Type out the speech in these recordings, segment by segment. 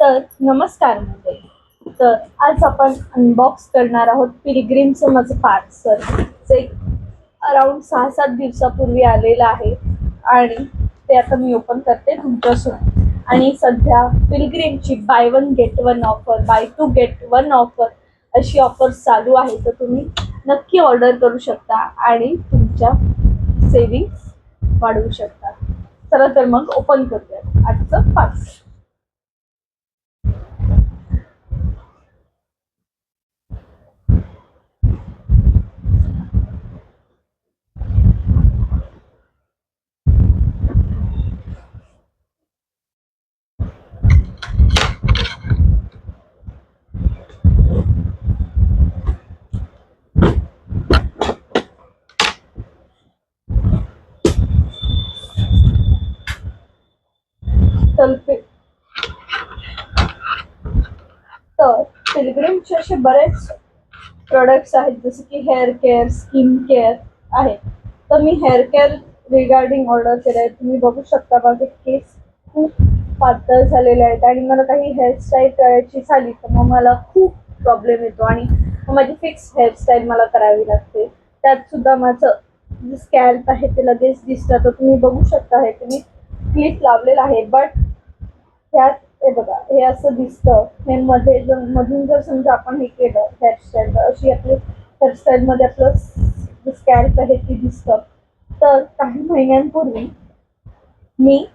तर नमस्कार मंडळी. तर आज आपण अनबॉक्स करणार आहोत पिलग्रिमचं माझं पार्सल जे अराउंड 6-7 दिवसापूर्वी आलेलं आहे आणि ते आता मी ओपन करते तुमच्यासोबत. आणि सध्या पिलग्रिमची buy 1 get 1 offer, buy 2 get 1 offer अशी ऑफर चालू आहे. तर तुम्ही नक्की ऑर्डर करू शकता आणि तुमच्या सेविंग्स वाढवू शकता. चला तर मग ओपन करूया आजचं पार्सल. तर पिलग्रिमचे असे बरेच प्रोडक्ट्स आहेत, जसे की हेअर केअर, स्किन केअर आहे. तर मी हेअर केअर रिगार्डिंग ऑर्डर केलं आहे. तुम्ही बघू शकता माझे केस खूप पातळ झालेले आहेत आणि मला काही हेअरस्टाईल करायची झाली तर मग मला खूप प्रॉब्लेम येतो आणि माझी फिक्स हेअरस्टाईल मला करावी लागते. त्यात सुद्धा माझं जे स्कॅल्प आहे ते लगेच दिसतं. तर तुम्ही बघू शकता हे तुम्ही क्लिप लावलेलं आहे, बट ह्यात हे बघा हे असं दिसतं. हे मध्ये जर मधून जर समजा आपण हे केलं हेअरस्टाईल तर अशी आपली हेअरस्टाईल मध्ये आपलं जे स्कॅल्प आहे ती दिसतं. तर काही महिन्यांपूर्वी मी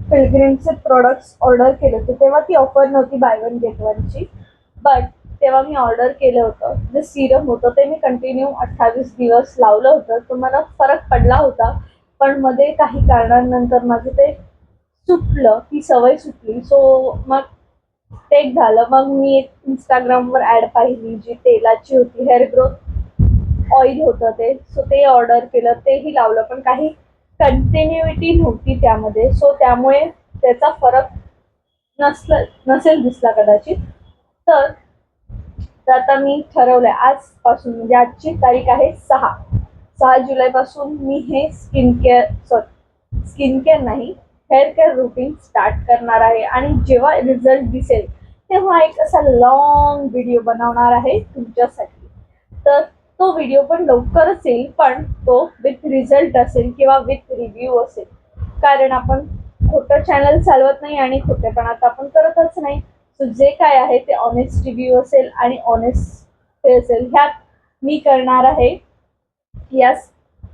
पिलग्रिमचे प्रोडक्ट्स ऑर्डर केले होते. तेव्हा ती ऑफर नव्हती बाय 1 गेट 1ची, बट तेव्हा मी ऑर्डर केलं होतं. जे सिरम होतं ते मी कंटिन्यू 28 दिवस लावलं होतं. तर मला फरक पडला होता, पण मध्ये काही कारणांनंतर माझं ते सुटलं, ती सवय सुटली. सो मग ते एक झालं. मग मी एक इंस्टाग्रामवर ॲड पाहिली जी तेलाची होती, हेअर ग्रोथ ऑइल होतं ते. सो ते ऑर्डर केलं, तेही लावलं, पण काही कंटिन्युइटी नव्हती त्यामध्ये. सो त्यामुळे त्याचा फरक नसेल दिसला कदाचित. तर आता मी ठरवलंय आजपासून, म्हणजे आजची तारीख आहे 6 जुलैपासून मी हे स्किन केअर नाही, हेअर केअर रुटीन स्टार्ट करणार आहे. आणि जेव्हा रिझल्ट दिसेल तेव्हा एक असा लॉंग व्हिडिओ बनवणार आहे तुमच्यासाठी. तर तो व्हिडिओ पण लवकरच येईल, पण तो विथ रिझल्ट असेल किंवा विथ रिव्ह्यू असेल. कारण आपण खोटं चॅनल चालवत नाही आणि खोटेपणात आपण करतच नाही. सो जे काय आहे ते ऑनेस्ट रिव्ह्यू असेल आणि ऑनेस्ट हे असेल. ह्यात मी करणार आहे या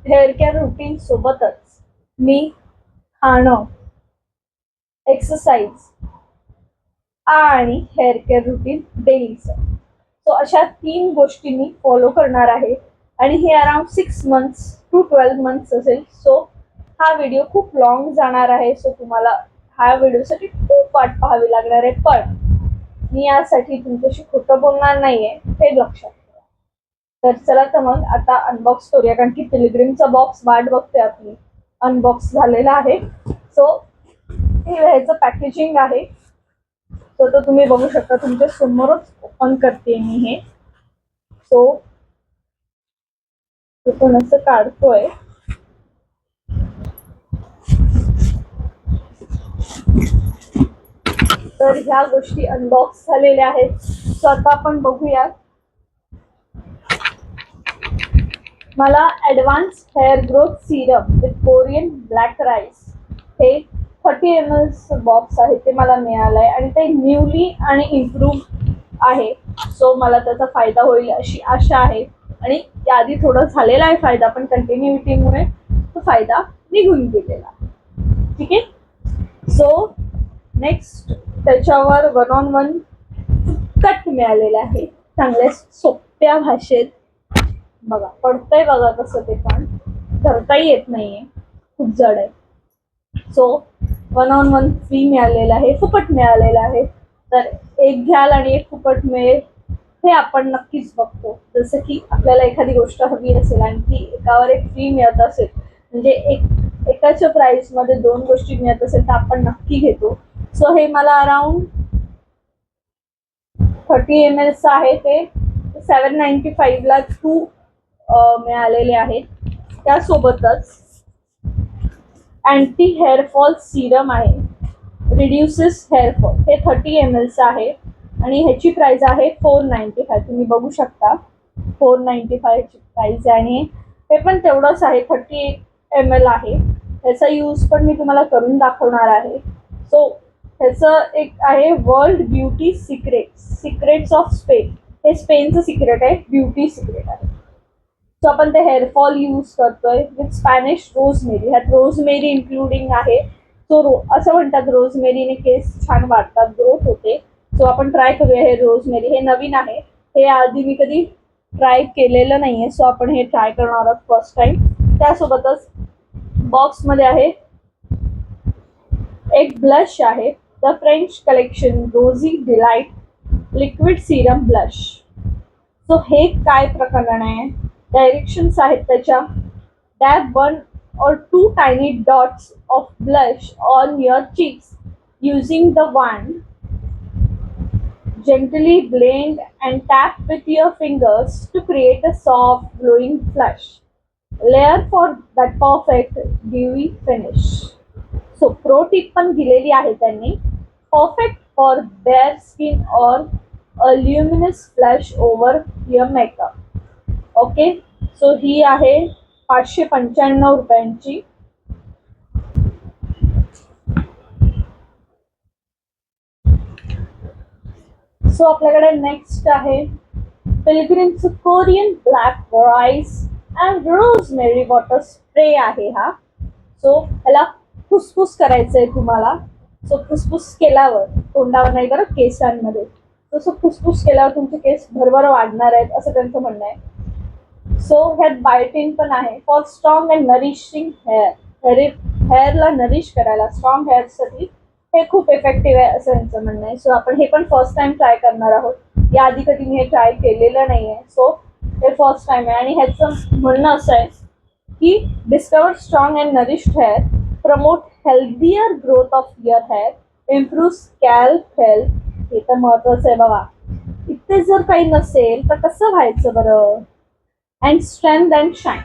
हेअर केअर रुटीन सोबतच मी खाणं, एक्सरसाइज आणि हेअर केअर रुटीन डेलीचं. सो अशा 3 गोष्टी मी फॉलो करणार आहे आणि हे अराउंड 6 months to 12 months असेल. सो हा व्हिडिओ खूप लॉंग जाणार आहे. सो तुम्हाला ह्या व्हिडिओसाठी खूप वाट पाहावी लागणार आहे, पण मी यासाठी तुमच्याशी खोटं बोलणार नाहीये, हे लक्षात ठेवा. तर चला तर मग आता अनबॉक्स करूया, कारण की पिलग्रिमचा बॉक्स वाट बघते आपली. अनबॉक्स झालेला आहे. सो हे ह्याचं पॅकेजिंग आहे. तो तुम्ही बघू शकता, तुमच्या समोरच ओपन करते मी हे. सो तो असं काढतोय. तर ह्या गोष्टी अनबॉक्स झालेल्या आहेत. सो आता आपण बघूया. मला advance hair growth Serum with Korean black rice हे 30 ml बॉक्स आहे ते मला मिळालं आहे आणि ते न्यूली आणि इम्प्रूव्ह आहे. सो मला त्याचा फायदा होईल अशी आशा आहे. आणि याआधी थोडं झालेला आहे फायदा, पण कंटिन्युइटीमुळे तो फायदा निघून गेलेला. ठीक आहे. सो नेक्स्ट त्याच्यावर 1-on-1 कट मिळालेला आहे, चांगल्या सोप्या भाषेत. बघा पडतंय, बघा कसं ते पण धरताही येत नाहीये, खूप जड आहे. सो 1-on-1 फ्री मिळालेला आहे, फुकट मिळालेला आहे. तर एक घ्याल आणि एक फुकट मिळेल हे आपण नक्कीच बघतो. जसं की आपल्याला एखादी गोष्ट हवी असेल आणि ती एकावर एक फ्री मिळत असेल, म्हणजे एकाच्या प्राइस मध्ये 2 गोष्टी मिळत असेल तर आपण नक्की घेतो. सो हे मला अराउंड 30 ml आहे. ते 795 ला 2 मिळालेले आहेत. त्यासोबतच अँटी हेअरफॉल सिरम आहे. Reduces hair fall. हे 30 ml आहे आणि ह्याची प्राइस आहे 495. तुम्ही बघू शकता 495 ची प्राइस आहे आणि हे पण तेवढंच आहे, 30 ml आहे. ह्याचा यूज पण मी तुम्हाला करून दाखवणार आहे. सो ह्याचं एक आहे world beauty secrets of Spain. हे स्पेनचं सिक्रेट आहे, ब्युटी सिक्रेट आहे. सो आपण ते हेअरफॉल यूज करतोय विथ स्पॅनिश रोजमेरी. ह्यात रोजमेरी इन्क्लुडिंग आहे. सो असं म्हणतात रोजमेरीने केस छान वाढतात, ग्रोथ होते. सो आपण ट्राय करूया हे रोजमेरी. हे नवीन आहे, हे आधी मी कधी ट्राय केलेलं नाहीये. सो आपण हे ट्राय करणार आहोत फर्स्ट टाइम. त्यासोबतच बॉक्समध्ये आहे एक ब्लश आहे, the French collection rosy delight liquid serum blush. So हे काय प्रकरण आहे, डायरेक्शन्स आहेत त्याच्या. Dab 1 or 2 tiny dots of blush on your cheeks using the wand. Gently blend and tap with your fingers to create a soft glowing flush layer for that perfect dewy finish. So pro tip पण दिलेली आहे त्यांनी, perfect for bare skin or a luminous flush over your makeup. Okay, so ही आहे 595 रुपयांची. So आपल्याकडे next आहे Pilgrim's Korean black rice and rosemary water spray आहे हा. सो ह्याला फुसफुस करायचंय तुम्हाला. सो फुसफुस केल्यावर, तोंडावर नाही बरं, केसांमध्ये. तसं फुसफुस केल्यावर तुमचे केस भरभर वाढणार आहेत असं त्यांचं म्हणणं आहे. सो ह्यात बायोटिन पण आहे for strong and nourishing hair. हेअरला नरिश करायला, स्ट्रॉंग हेअरसाठी हे खूप इफेक्टिव्ह आहे असं यांचं म्हणणं आहे. सो आपण हे पण फर्स्ट टाइम ट्राय करणार आहोत. याआधी कधी मी हे ट्राय केलेलं नाही आहे. सो हे फर्स्ट टाइम आहे आणि ह्याचं म्हणणं असं आहे की discover strong and nourished hair, promote healthier growth of your hair, improve scalp health. हे तर महत्वाचं आहे बाबा. इथे जर काही नसेल तर कसं व्हायचं बरं. And strength and shine.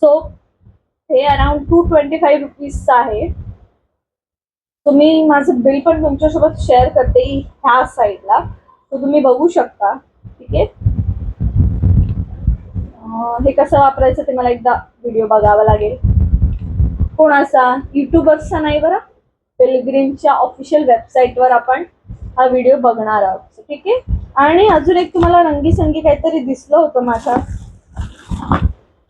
So हे अराउंड 225 रुपीजचं आहे. तुम्ही माझं बिल पण तुमच्यासोबत शेअर करते ह्या साईडला, तो तुम्ही बघू शकता. ठीक आहे, हे कसं वापरायचं ते मला एकदा व्हिडिओ बघावा लागेल. कोणाचा, युट्यूबर्सचा नाही बरं, पिलग्रिमच्या ऑफिशियल वेबसाईटवर आपण हा व्हिडिओ बघणार आहोत. ठीक आहे. आणि अजून एक तुम्हाला रंगीसंगी काहीतरी दिसलं होतं माझ्या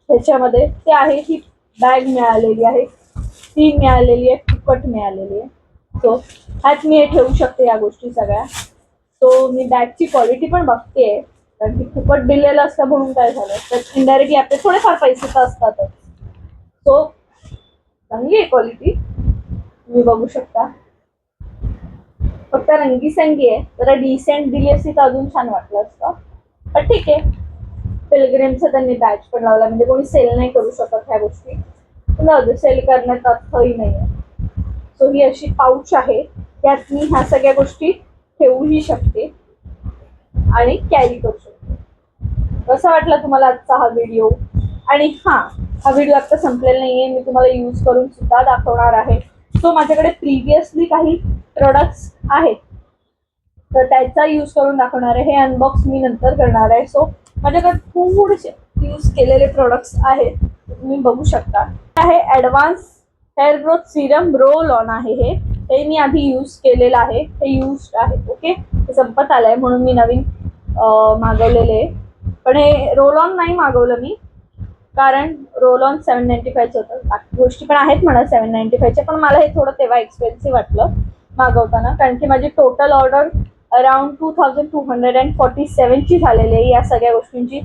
ह्याच्यामध्ये, ते आहे ही बॅग मिळालेली आहे. ती मिळालेली आहे, फुकट मिळालेली आहे. सो ह्यात मी हे ठेवू शकते या गोष्टी सगळ्या. सो मी बॅगची क्वालिटी पण बघते, कारण की फुकट दिलेलं असतं म्हणून काय झालं तर इनडायरेक्टली आपले थोडेफार पैसे तर असतातच. सो चांगली आहे क्वालिटी, तुम्ही बघू शकता. फक्त रंगीसंगी आहे, जरा डिसेंट दिली असती तर अजून छान वाटलं असतं. पण ठीक आहे, पिलग्रिमचा त्यांनी बॅच पण लावला, म्हणजे कोणी सेल नाही करू शकत ह्या गोष्टी. सेल करण्यात अर्थही नाही आहे. सो ही अशी पाऊच आहे, त्यात मी ह्या सगळ्या गोष्टी ठेवूही शकते आणि कॅरी करू शकते. कसा वाटला तुम्हाला आजचा हा व्हिडिओ. आणि हा व्हिडिओ आता संपलेला नाहीये, मी तुम्हाला यूज करून सुद्धा दाखवणार आहे. सो माझ्याकडे प्रिव्हियसली काही प्रोडक्ट्स आहेत तर त्याचा यूज करून दाखवणार आहे. हे अनबॉक्स मी नंतर करणार आहे. सो माझ्याकडे थोडेसे यूज केलेले प्रोडक्ट्स आहेत, तुम्ही बघू शकता. आहे advance hair growth Serum roll on आहे. हे मी आधी यूज केलेलं आहे, हे यूज आहे. ओके, हे संपत आलंय म्हणून मी नवीन मागवलेले. पण हे रोल ऑन नाही मागवलं मी, कारण रोल ऑन 795चं होतं. बाकी गोष्टी पण आहेत म्हणा 795च्या, पण मला हे थोडं तेव्हा एक्सपेन्सिव्ह वाटलं मागवताना, कारण की माझी टोटल ऑर्डर अराउंड 2247ची झालेली आहे या सगळ्या गोष्टींची.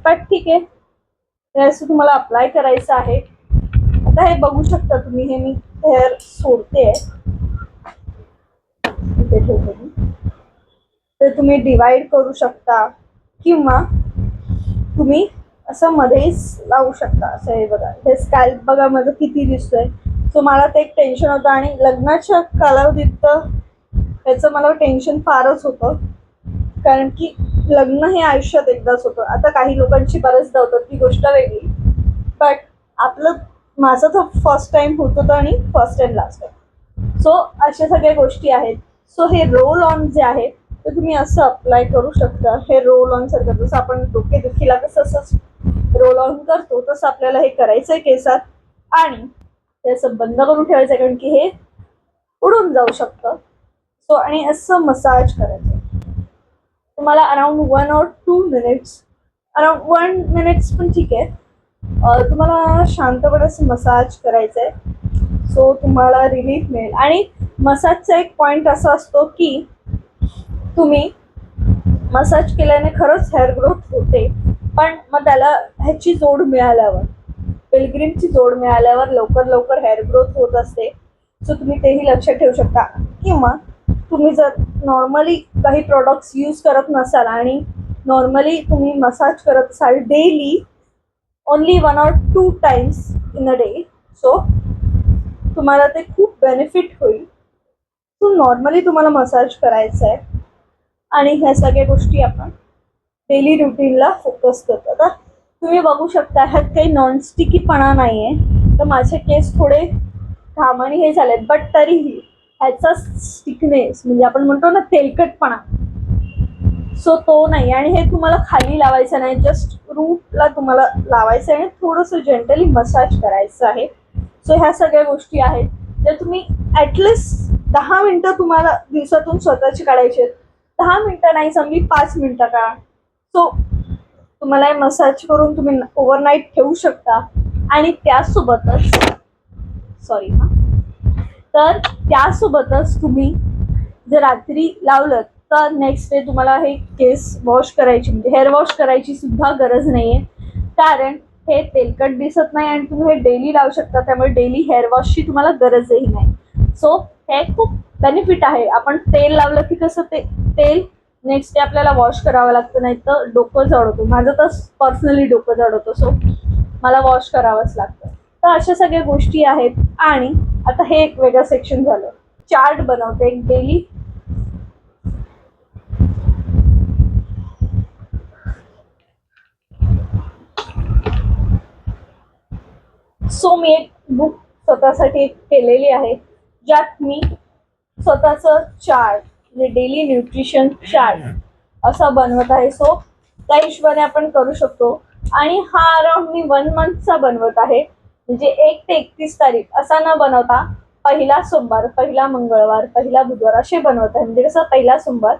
पण ठीक आहे, हे असं तुम्हाला अप्लाय करायचं आहे. आता हे बघू शकता तुम्ही, हे मी हेअर सोडते इथे ठेवते मी. तर तुम्ही डिवाइड करू शकता किंवा तुम्ही असं मध्येच लावू शकता. असं हे बघा, हे स्कॅल्प बघा माझं किती दिसतोय. सो मला ते एक टेन्शन होतं आणि लग्नाच्या कालावधीत तर त्याचं मला टेन्शन फारच होतं, कारण की लग्न हे आयुष्यात एकदाच होतं. आता काही लोकांची बरेचदा होतं, ती गोष्ट वेगळी, बट माझं तर फर्स्ट टाइम होत होतं आणि first and last time. So अशा सगळ्या गोष्टी आहेत. सो हे रोल ऑन जे आहे ते तुम्ही असं अप्लाय करू शकता. हे रोल ऑन सारखं जसं आपण डोकेदुखीला कसं असं रोल ऑन करतो तसं आपल्याला हे करायचं आहे केसात आणि ते असं बंद करून ठेवायचं कारण की हे उडून जाऊ शकतं. सो आणि असं मसाज करायचं तुम्हाला around 1 or 2 minutes, around 1 minutes पण ठीक आहे. तुम्हाला शांतपणे असं मसाज करायचं आहे. सो तुम्हाला रिलीफ मिळेल. आणि मसाजचा एक पॉइंट असा असतो की तुम्ही मसाज केल्याने खरंच हेअर ग्रोथ होते, पण मग त्याला ह्याची जोड मिळाल्यावर, पिलग्रीमची जोड मिळाल्यावर लवकर लवकर हेअर ग्रोथ होत असते. सो तुम्ही तेही लक्षात ठेवू शकता. किंवा तुम्ही जर नॉर्मली काही प्रोडक्ट्स यूज करत नसाल आणि नॉर्मली तुम्ही मसाज करत असाल daily, only 1 or 2 times in a day, so तुम्हाला ते खूप बेनिफिट होईल. सो नॉर्मली तुम्हाला मसाज करायचा आहे आणि ह्या सगळ्या गोष्टी आपण डेली रुटीनला फोकस करतो. आता तुम्ही बघू शकता ह्यात काही नॉनस्टिकीपणा नाही आहे. तर माझे केस थोडे घामाने हे झालेत, बट तरीही ह्याचा स्टिकनेस म्हणजे आपण म्हणतो ना तेलकटपणा, सो तो नाही. आणि हे तुम्हाला खाली लावायचं नाही, जस्ट रूटला तुम्हाला लावायचं आहे आणि थोडंसं जेंटली मसाज करायचं आहे. सो ह्या सगळ्या गोष्टी आहेत ज्या तुम्ही ॲटलिस्ट 10 मिनटं तुम्हाला दिवसातून स्वतःची काढायची आहेत. 10 मिनटं नाही, समजी 5 मिनटं काढा. सो तुम्हाला हे मसाज करून तुम्ही ओव्हरनाईट ठेवू शकता. आणि त्यासोबतच तर त्यासोबतच तुम्ही जर रात्री लावलं तर नेक्स्ट डे तुम्हाला हे केस वॉश करायची म्हणजे हेअर वॉश करायची सुद्धा गरज नाही आहे, कारण हे तेलकट दिसत नाही आणि तुम्ही हे डेली लावू शकता. त्यामुळे डेली हेअर वॉशची तुम्हाला गरजही नाही. सो हे खूप बेनिफिट आहे. आपण तेल लावलं की कसं ते तेल नेक्स्ट डे आपल्याला वॉश करावं लागतं, नाही तर डोकं जड होतं. माझं तर पर्सनली डोकं जड होतं, सो मला वॉश करावंच लागतं. तर अशा सगळ्या गोष्टी आहेत. आणि आता हे एक वेगळं सेक्शन झालं. चार्ट बनवते एक डेली. सो मी एक बुक स्वतःसाठी केलेली आहे ज्यात मी स्वतःचं चार्ट म्हणजे डेली न्यूट्रिशन चार्ट असं बनवत आहे. सो त्या हिशोबाने आपण करू शकतो. आणि हा अराउंड मी 1 monthचा बनवत आहे. म्हणजे 1 ते 31 तारीख असा न बनवता पहिला सोमवार, पहिला मंगळवार, पहिला बुधवार असे बनवत आहे. म्हणजे कसं पहिला सोमवार,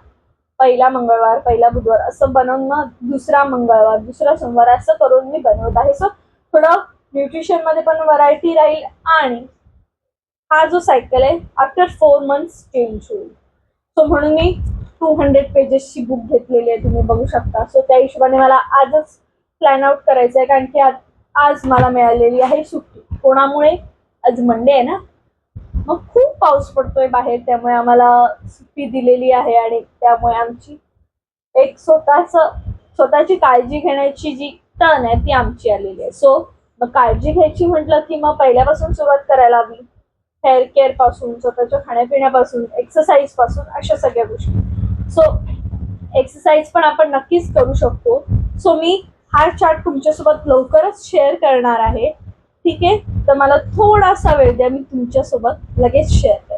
पहिला मंगळवार, पहिला बुधवार असं बनवून मग दुसरा मंगळवार, दुसरा सोमवार असं करून मी बनवत आहे. सो थोडं न्यूट्रिशन मध्ये पण व्हरायटी राहील आणि हा जो सायकल आहे आफ्टर 4 months चेंज होईल. सो म्हणून मी 200 पेजेसची बुक घेतलेली आहे, तुम्ही बघू शकता. सो त्या हिशोबाने मला आजच प्लॅन आउट करायचं आहे, कारण की आज मला मिळालेली आहे सुट्टी. कोणामुळे? आज मंडे आहे ना, मग खूप पाऊस पडतोय बाहेर, त्यामुळे आम्हाला सुट्टी दिलेली आहे. आणि त्यामुळे आमची एक स्वतःची काळजी घेण्याची जी टर्न आहे ती आमची आलेली आहे. सो मग काळजी घ्यायची म्हटलं की मग पहिल्यापासून सुरुवात करायला हवी. हेअर केअर पासून, स्वतःच्या खाण्यापिण्यापासून, एक्सरसाइज पासून, अशा सगळ्या गोष्टी. सो एक्सरसाइज पण आपण नक्कीच करू शकतो. सो मी हा चार्ट तुमच्यासोबत लवकरच शेअर करणार आहे. ठीक आहे, तर मला थोडासा वेळ द्या, मी तुमच्यासोबत लगेच शेअर करते.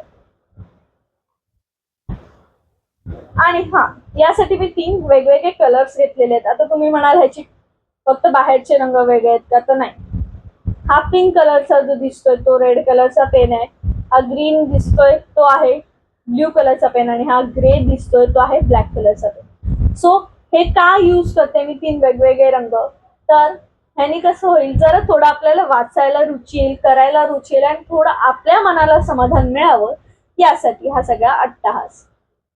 आणि हा, यासाठी मी 3 वेगवेगळे कलर्स घेतलेले आहेत. आता तुम्ही म्हणाल ह्याची फक्त बाहेरचे रंग वेगळे आहेत का, तर नाही. हा पिंक कलरचा जो दिसतोय तो रेड कलरचा पेन आहे. हा ग्रीन दिसतोय तो आहे ब्ल्यू कलरचा पेन आणि हा ग्रे दिसतोय तो आहे ब्लॅक कलरचा पेन. सो हे का यूज करते मी 3 वेगवेगळे रंग, तर ह्यानी कसं होईल, जरा थोडं आपल्याला वाचायला रुची येईल, करायला रुची येईल आणि थोडं आपल्या मनाला समाधान मिळावं यासाठी हा सगळा अट्टहास.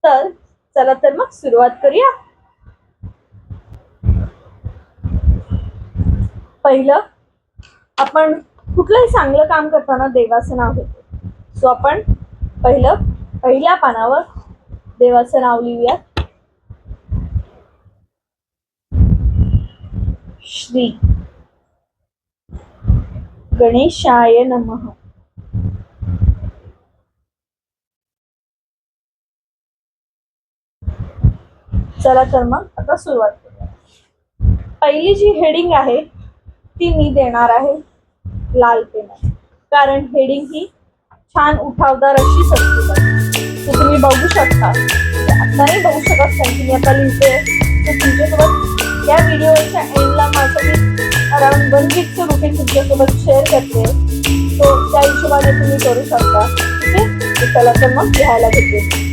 तर चला तर मग सुरुवात करूया. पहिलं, आपण कुठलंही चांगलं काम करताना देवाचं नाव घेतो. सो आपण पहिल्या पानावर देवाचं नाव लिहूया. श्री गणेशाय नमः. चला तर मग आता सुरुवात करूया. पहिली जी हेडिंग आहे ती मी देणार आहे लाल पेन, कारण हेडिंग ही छान उठावदार अशी संस्कृत आहे. तो तुम्ही बघू शकता. आत्ताही बघू शकत नाही, मी आता लिहिते. तर तुमच्यासोबत या व्हिडिओच्या एंडला माझं मी अराउंड 1 वीकचं रुटीन तुमच्यासोबत शेअर करते. तो त्या हिशोबाने तुम्ही करू शकता. ठीक आहे, चला तर मग लिहायला घेते.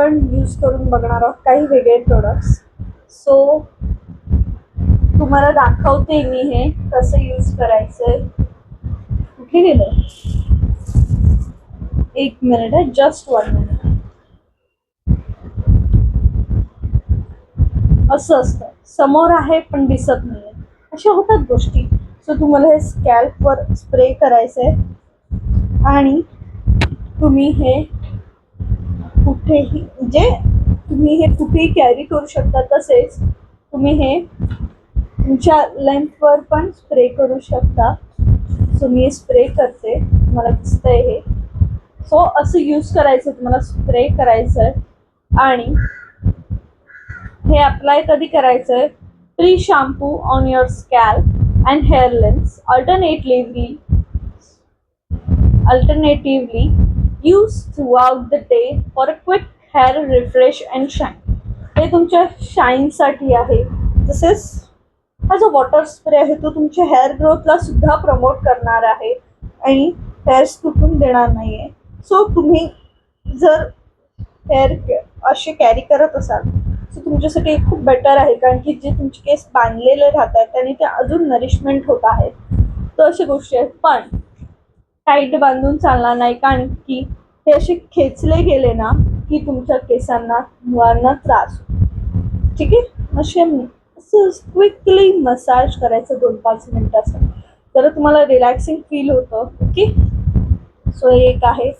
आपण यूज करून बघणार आहोत काही वेगळे प्रोडक्ट्स. सो तुम्हाला दाखवते मी हे कसं यूज करायचंय. कुठे गेलं? एक मिनिट आहे, जस्ट 1 मिनिट. असं असतं, समोर आहे पण दिसत नाहीये, अशा होतात गोष्टी. सो तुम्हाला हे स्कॅल्पवर स्प्रे करायचंय आणि तुम्ही हे कुठेही म्हणजे तुम्ही हे कुठेही कॅरी करू शकता. तसेच तुम्ही हे तुमच्या लेंथवर पण स्प्रे करू शकता. सो मी स्प्रे करते, मला दिसतंय हे. सो असं यूज करायचं, तुम्हाला स्प्रे करायचंय आणि हे अप्लाय कधी करायचंय? Pre shampoo on your scalp and hair length alternatively use throughout the day for a quick hair refresh and shine. हे तुमच्या शाईनसाठी आहे. तसेच हा जो वॉटर स्प्रे आहे तो तुमच्या हेअर ग्रोथला सुद्धा प्रमोट करणार आहे आणि हेअर्स तुटून देणार नाहीये. सो तुम्ही जर हेअर असे कॅरी करत असाल तर तुमच्यासाठी खूप बेटर आहे, कारण की जे तुमचे केस बांधलेले राहत आहेत त्याने ते अजून नरिशमेंट होत आहेत. तर अशा गोष्टी आहेत. पण टाईट बांधून चालणार नाही, कारण की हे असे खेचले गेले ना की तुमच्या केसांना मुळांना त्रास होतो. ठीक आहे, असे असं क्विकली मसाज करायचं 2-5 मिनिटाचं, तर तुम्हाला रिलॅक्सिंग फील होतं. ओके, सो हे एक आहे.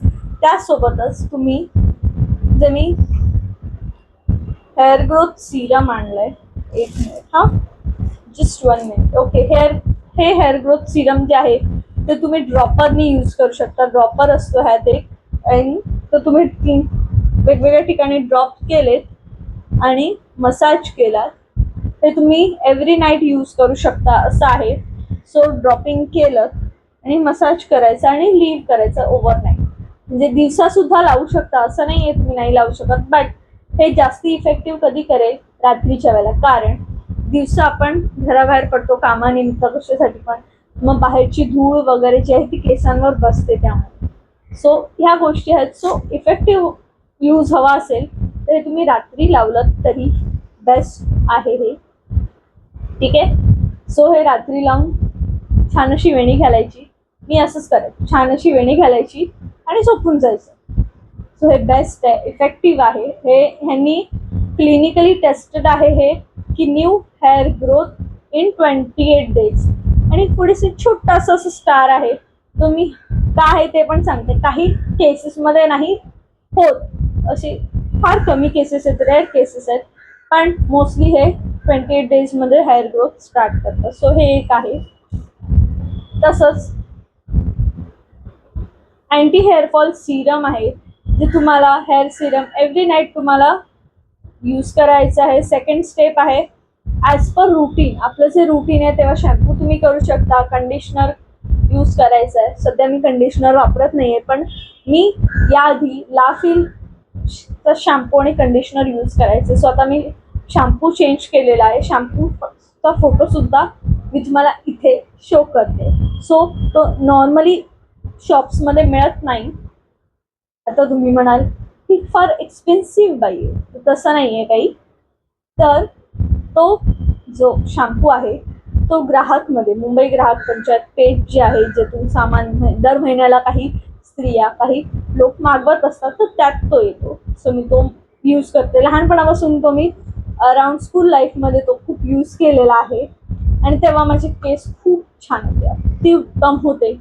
त्यासोबतच तुम्ही जे मी हेअर ग्रोथ सिरम आणलंय, 1 मिनिट हा, जस्ट 1 मिनिट. ओके, हे हेअर ग्रोथ सिरम जे आहे ते तुम्ही ड्रॉपरनी यूज करू शकता. ड्रॉपर असतो ह्यात एक, आणि तर तुम्ही 3 वेगवेगळ्या ठिकाणी ड्रॉप केलेत आणि मसाज केलात, ते तुम्ही एव्हरी नाईट यूज करू शकता असं आहे. सो ड्रॉपिंग केलं आणि मसाज करायचं आणि लीव्ह करायचं ओव्हरनाईट. म्हणजे दिवसासुद्धा लावू शकता, असं नाही आहे तुम्ही नाही लावू शकत. बट हे जास्ती इफेक्टिव्ह कधी करेल? रात्रीच्या वेळेला, कारण दिवसा आपण घराबाहेर पडतो कामानिमित्त कशासाठी पण, मग बाहेरची धूळ वगैरे जी आहे ती केसांवर बसते त्यामुळे. सो ह्या गोष्टी आहेत. सो इफेक्टिव्ह यूज हवा असेल तर हे तुम्ही रात्री लावलं तरी बेस्ट आहे हे. ठीक आहे, सो हे रात्री लावून छान अशी वेणी घालायची. मी असंच करायचं, छान अशी वेणी घालायची आणि झोपून जायचं. सो हे बेस्ट आहे, इफेक्टिव्ह आहे. हे ह्यांनी क्लिनिकली टेस्टेड आहे हे, की new hair growth in 28 days. आणि थोडीशी छोटासा असं स्टार आहे, तो मी का आहे ते पण सांगते. काही केसेसमध्ये नाही होत, असे फार कमी केसेस आहेत, रेअर केसेस आहेत, पण मोस्टली हे 28 डेजमध्ये हेअर ग्रोथ स्टार्ट करतं. सो हे एक आहे. तसंच अँटी हेअरफॉल सिरम आहे, जे तुम्हाला हेअर सिरम एव्हरी नाईट तुम्हाला यूज करायचं आहे. सेकंड स्टेप आहे ॲज पर रुटीन. आपलं जे रुटीन आहे तेव्हा शॅम्पू तुम्ही करू शकता, कंडिशनर यूज करायचं आहे. सध्या मी कंडिशनर वापरत नाही आहे, पण मी याआधी लाफिलचा शॅम्पू आणि कंडिशनर यूज करायचे. सो आता मी शॅम्पू चेंज केलेला आहे. शॅम्पूचा फोटोसुद्धा मी तुम्हाला इथे शो करते. सो तो नॉर्मली शॉप्समध्ये मिळत नाही. आता तुम्ही म्हणाल की फार एक्सपेन्सिव्ह बाई आहे, तर तसं नाही आहे काही. तर तो जो शॅम्पू आहे तो ग्राहकमध्ये, मुंबई ग्राहक पंचायत पेज जे आहे, ज्यातून सामान दर महिन्याला काही स्त्रिया काही लोक मागवत असतात, तर त्यात तो येतो. सो मी तो यूज करते. लहानपणापासून तो मी अराउंड स्कूल लाईफमध्ये तो खूप यूज केलेला आहे आणि तेव्हा माझे केस खूप छान होते, अति उत्तम होते.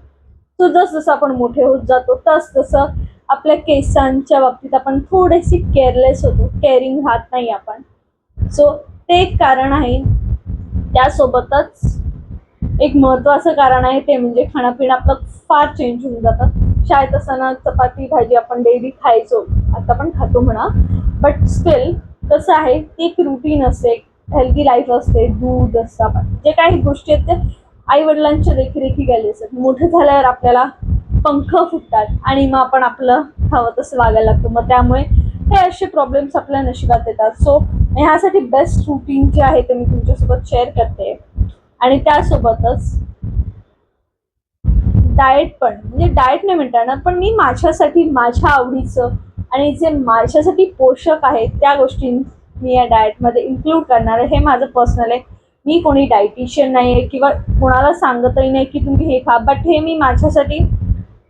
सो जसं आपण मोठे होत जातो तसं आपल्या केसांच्या बाबतीत आपण थोडेसे केअरलेस होतो, केअरिंग राहत नाही आपण. सो ते एक कारण आहे. त्यासोबतच एक महत्त्वाचं कारण आहे, ते म्हणजे खाणंपिणं आपलं फार चेंज होऊन जातं. शाळेत असताना चपाती भाजी आपण डेली खायचो, आता पण खातो म्हणा, बट स्टील कसं आहे, ती एक रुटीन असते, हेल्दी लाईफ असते, दूध असतं, आपण जे काही गोष्टी आहेत ते आई वडिलांच्या देखरेखीखाली असतात. मोठं झाल्यावर आपल्याला पंख फुटतात आणि मग आपण आपलं हवं तसं वागायला लागतो. मग त्यामुळे हे असे प्रॉब्लेम्स आपल्या नशिबात येतात. सो ह्यासाठी बेस्ट रुटीन जे आहे ते मी तुमच्यासोबत शेअर करते. आणि त्यासोबतच डाएट पण, म्हणजे डाएट नाही म्हणता येणार, पण मी माझ्यासाठी माझ्या आवडीचं आणि जे माझ्यासाठी पोषक आहेत त्या गोष्टी मी या डाएटमध्ये इन्क्लूड करणार आहे. हे माझं पर्सनल आहे. मी कोणी डायटिशियन नाही आहे किंवा कोणाला सांगतही नाही की तुम्ही हे खा, बट हे मी माझ्यासाठी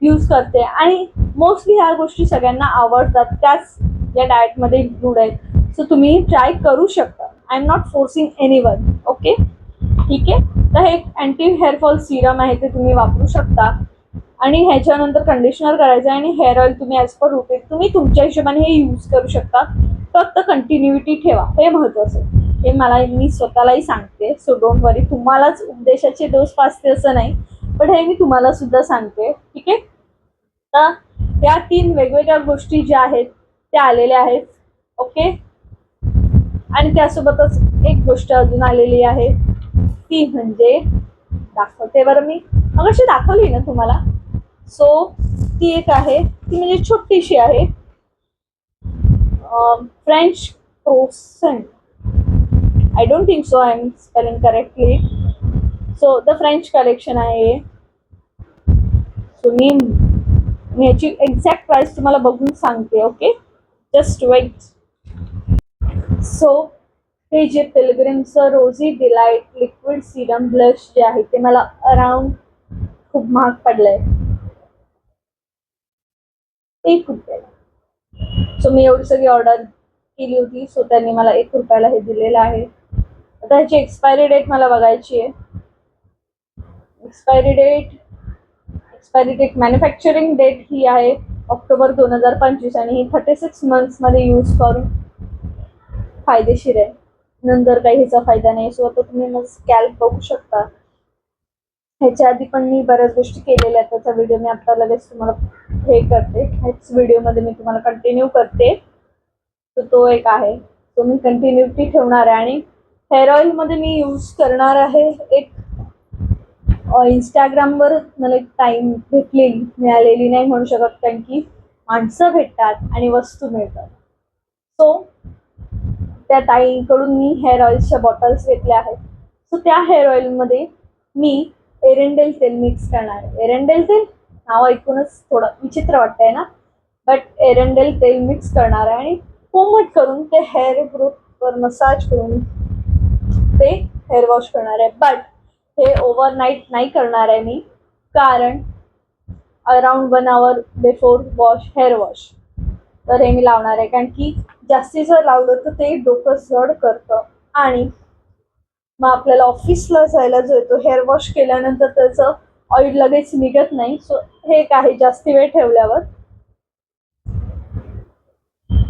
यूज करते आणि मोस्टली ह्या गोष्टी सगळ्यांना आवडतात, त्याच या डाएटमध्ये इन्क्लूड आहेत. सो तुम्ही ट्राय करू शकता. I am not forcing anyone. Okay, ठीक आहे. तर हे अँटी हेअरफॉल सिरम आहे, ते तुम्ही वापरू शकता. आणि ह्याच्यानंतर कंडिशनर करायचं आहे आणि हेअर ऑइल तुम्ही ॲज पर रुटीन तुम्ही तुमच्या हिशोबाने हे यूज करू शकता. फक्त कंटिन्युटी ठेवा, हे महत्त्वाचं आहे. हे मी स्वतःलाही सांगते. सो डोंट वरी. तुम्हालाच उपदेशाचे डोस पाचते असं नाही, पण हे मी तुम्हाला सुद्धा सांगते. ठीक आहे. तर या 3 वेगवेगळ्या गोष्टी ज्या आहेत त्या आलेल्या आहेत. ओके. आणि त्यासोबतच एक गोष्ट अजून आलेली आहे, ती म्हणजे दाखवते बरं. मी अशी दाखवली ना तुम्हाला. सो ती एक आहे, ती म्हणजे छोटीशी आहे. French croissant. I don't think so I am spelling correctly. So the French collection आहे. सो मी याची एक्झॅक्ट प्राइस तुम्हाला बघून सांगते. Okay, just weight. सो हे जे पिलग्रिमचं rosy delight liquid serum blush जे आहे ते मला अराउंड खूप महाग पडलंय, ₹1. सो मी एवढी सगळी ऑर्डर केली होती. सो त्यांनी मला ₹1 हे दिलेलं आहे. आता ह्याची एक्सपायरी डेट मला बघायची आहे. एक्सपायरी डेट मॅन्युफॅक्चरिंग डेट ही आहे ऑक्टोबर 2025 आणि ही 36 मंथ्समध्ये यूज करून फायदेशीर आहे. नंतर काही ह्याचा फायदा नाही. सो आता तुम्ही मग स्कॅल्प बघू शकता. ह्याच्या आधी पण मी बऱ्याच गोष्टी केलेल्या आहेत, त्याचा व्हिडिओ मी आता लगेच तुम्हाला हे करते. ह्याच व्हिडिओमध्ये मी तुम्हाला कंटिन्यू करते. तर तो एक आहे, तो मी कंटिन्युटी ठेवणार आहे. आणि हेअर ऑइलमध्ये मी यूज करणार आहे एक इंस्टाग्रामवर मला एक टाईम मिळालेली नाही म्हणू शकत, कारण की माणसं भेटतात आणि वस्तू मिळतात. सो त्या ताईकडून मी हेअर ऑइल्सच्या बॉटल्स घेतल्या आहेत. सो त्या हेअर ऑइलमध्ये मी एरंडेल तेल मिक्स करणार आहे. एरंडेल तेल नाव ऐकूनच थोडं विचित्र वाटतंय ना, बट एरंडेल तेल मिक्स करणार आहे आणि कोमट करून ते हेअर ग्रोथवर मसाज करून ते हेअर वॉश करणार आहे. बट हे ओव्हरनाईट नाही करणार आहे मी, कारण around 1 hour before hair wash तर हे मी लावणार आहे. कारण की जास्ती जर लावलं तर ते डोकं जड करतं आणि मग आपल्याला ऑफिसला जायला जो येतो हेअर वॉश केल्यानंतर त्याचं ऑइल लगेच निघत नाही. सो हे एक आहे जास्ती वेळ ठेवल्यावर.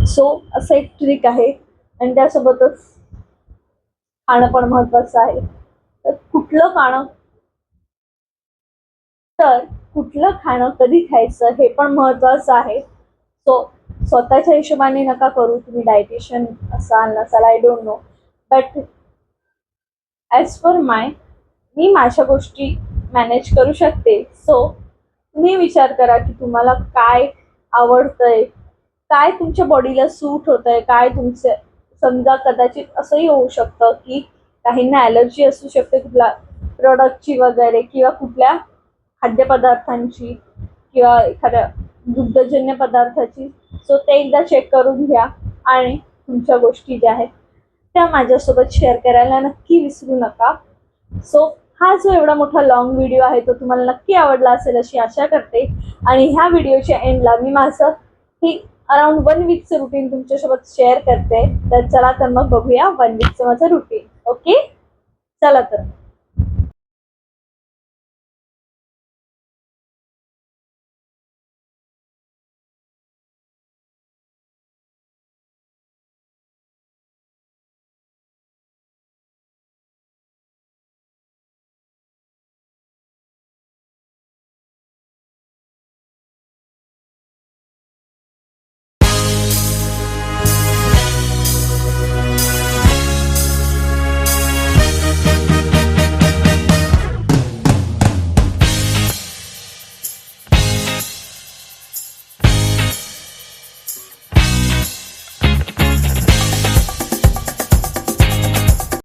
सो असं एक ट्रिक आहे. आणि त्यासोबतच खाणं पण महत्वाचं आहे. तर कुठलं खाणं कधी खायचं हे पण महत्वाचं आहे. सो स्वतःच्या हिशोबाने नका करू. तुम्ही डायटिशियन असाल नसाल, I don't know, but as per मी माझ्या गोष्टी मॅनेज करू शकते. सो तुम्ही विचार करा की तुम्हाला काय आवडतंय, काय तुमच्या बॉडीला सूट होतंय, काय तुमचे समजा कदाचित असंही होऊ शकतं की काहींना ॲलर्जी असू शकते कुठल्या प्रोडक्टची वगैरे, किंवा कुठल्या खाद्यपदार्थांची किंवा एखाद्या दुग्धजन्य पदार्थाची. सो ते एकदा चेक करून घ्या आणि तुमच्या गोष्टी ज्या आहेत त्या माझ्यासोबत शेअर करायला नक्की विसरू नका. सो हा जो एवढा मोठा लॉंग व्हिडिओ आहे तो तुम्हाला नक्की आवडला असेल अशी आशा करते. आणि ह्या व्हिडिओच्या एंडला मी माझं ही अराउंड 1 वीकचं रुटीन तुमच्यासोबत शेअर करते. तर चला तर मग बघूया 1 वीकचं माझं रुटीन. ओके, चला तर.